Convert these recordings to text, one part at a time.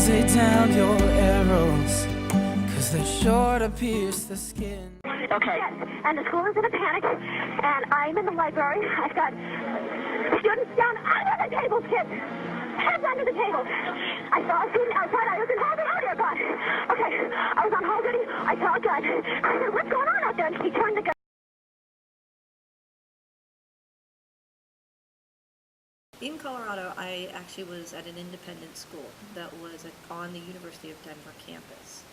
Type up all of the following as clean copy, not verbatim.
lay down your arrows, 'cause they're sure to pierce the skin. Okay. And the school is in a panic, and I'm in the library. I've got students down under the tables, kids. Heads under the table. I saw a student outside. I was in Harvard earlier, God. Okay. I was on hall duty. I saw a gun. I said, what's going on out there? And he turned the gun. In Colorado, I actually was at an independent school that was on the University of Denver campus.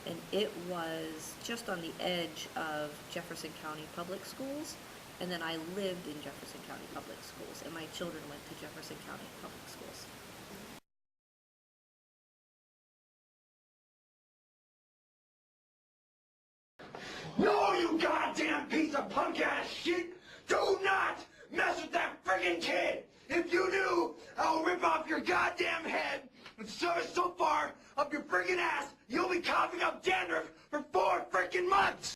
And it was just on the edge of Jefferson County Public Schools, and then I lived in Jefferson County Public Schools, and my children went to Jefferson County Public Schools. No, you goddamn piece of punk-ass shit! Do not mess with that friggin' kid! If you do, I'll rip off your goddamn head and shove it so far up your friggin' ass, you'll be coughing up dandruff for 4 frickin' months!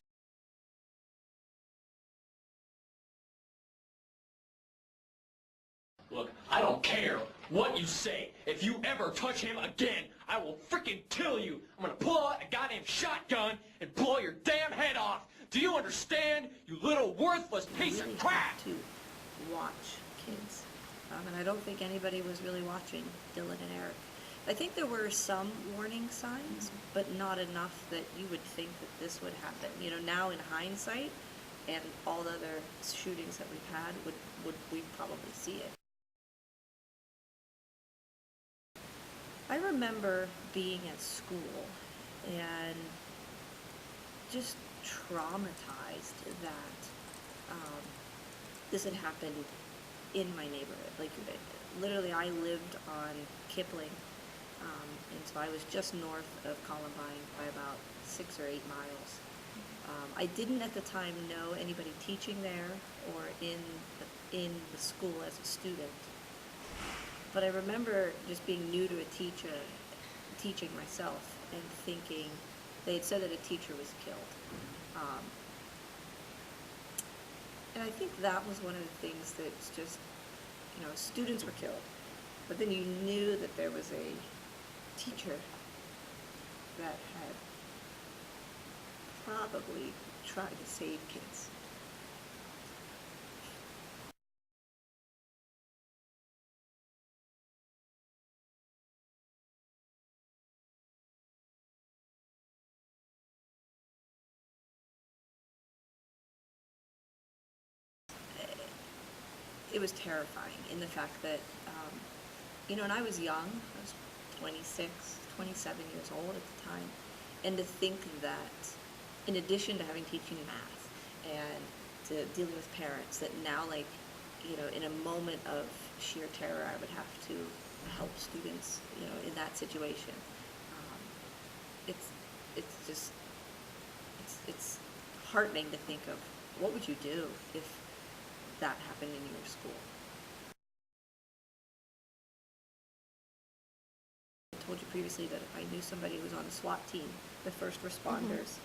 Look, I don't care what you say. If you ever touch him again, I will frickin' kill you. I'm gonna pull out a goddamn shotgun and blow your damn head off. Do you understand, you little worthless piece of crap? To watch kids. And I don't think anybody was really watching Dylan and Eric. I think there were some warning signs, but not enough that you would think that this would happen. You know, now in hindsight, and all the other shootings that we've had, would we probably see it. I remember being at school and just traumatized that this had happened in my neighborhood. Like, literally, I lived on Kipling, and so I was just north of Columbine by about 6 or 8 miles. I didn't at the time know anybody teaching there or in the school as a student. But I remember just being new to teaching myself, and thinking, they had said that a teacher was killed. And I think that was one of the things that's just, you know, students were killed, but then you knew that there was a teacher that had probably tried to save kids. It was terrifying in the fact that, you know, and I was young, I was 26, 27 years old at the time, and to think that in addition to having teaching math and to dealing with parents, that now, like, you know, in a moment of sheer terror, I would have to help students, you know, in that situation. It's heartening to think of what would you do if that happened in your school. I told you previously that if I knew somebody who was on the SWAT team, the first responders,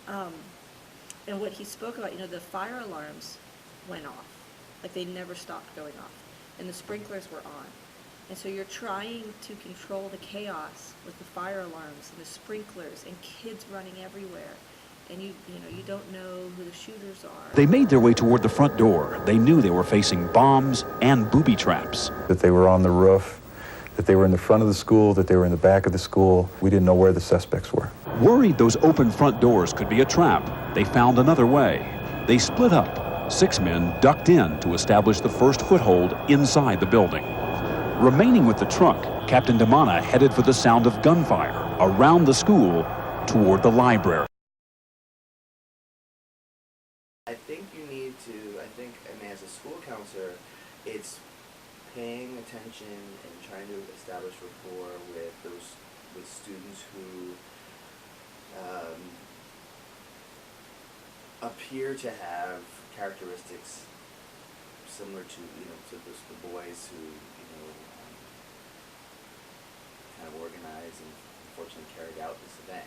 and what he spoke about, you know, the fire alarms went off, like they never stopped going off, and the sprinklers were on. And so you're trying to control the chaos with the fire alarms and the sprinklers and kids running everywhere. And you don't know who the shooters are. They made their way toward the front door. They knew they were facing bombs and booby traps. That they were on the roof, that they were in the front of the school, that they were in the back of the school. We didn't know where the suspects were. Worried those open front doors could be a trap, they found another way. They split up. 6 men ducked in to establish the first foothold inside the building. Remaining with the truck, Captain DeMana headed for the sound of gunfire around the school toward the library. I mean, as a school counselor, it's paying attention and trying to establish rapport with students who appear to have characteristics similar to, you know, to the boys who, you know, kind of organized and unfortunately carried out this event.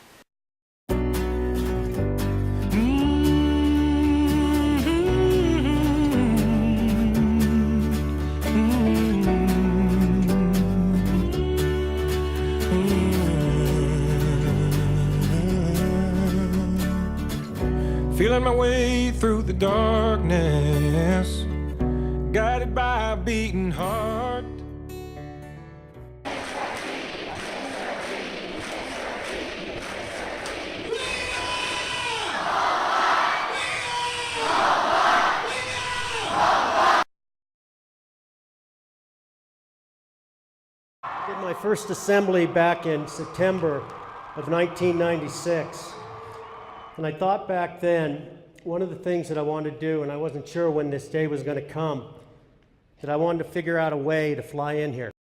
Mm-hmm. Feeling my way through the darkness, guided by a beating heart. Did my first assembly back in September of 1996. And I thought back then, one of the things that I wanted to do, and I wasn't sure when this day was going to come, that I wanted to figure out a way to fly in here.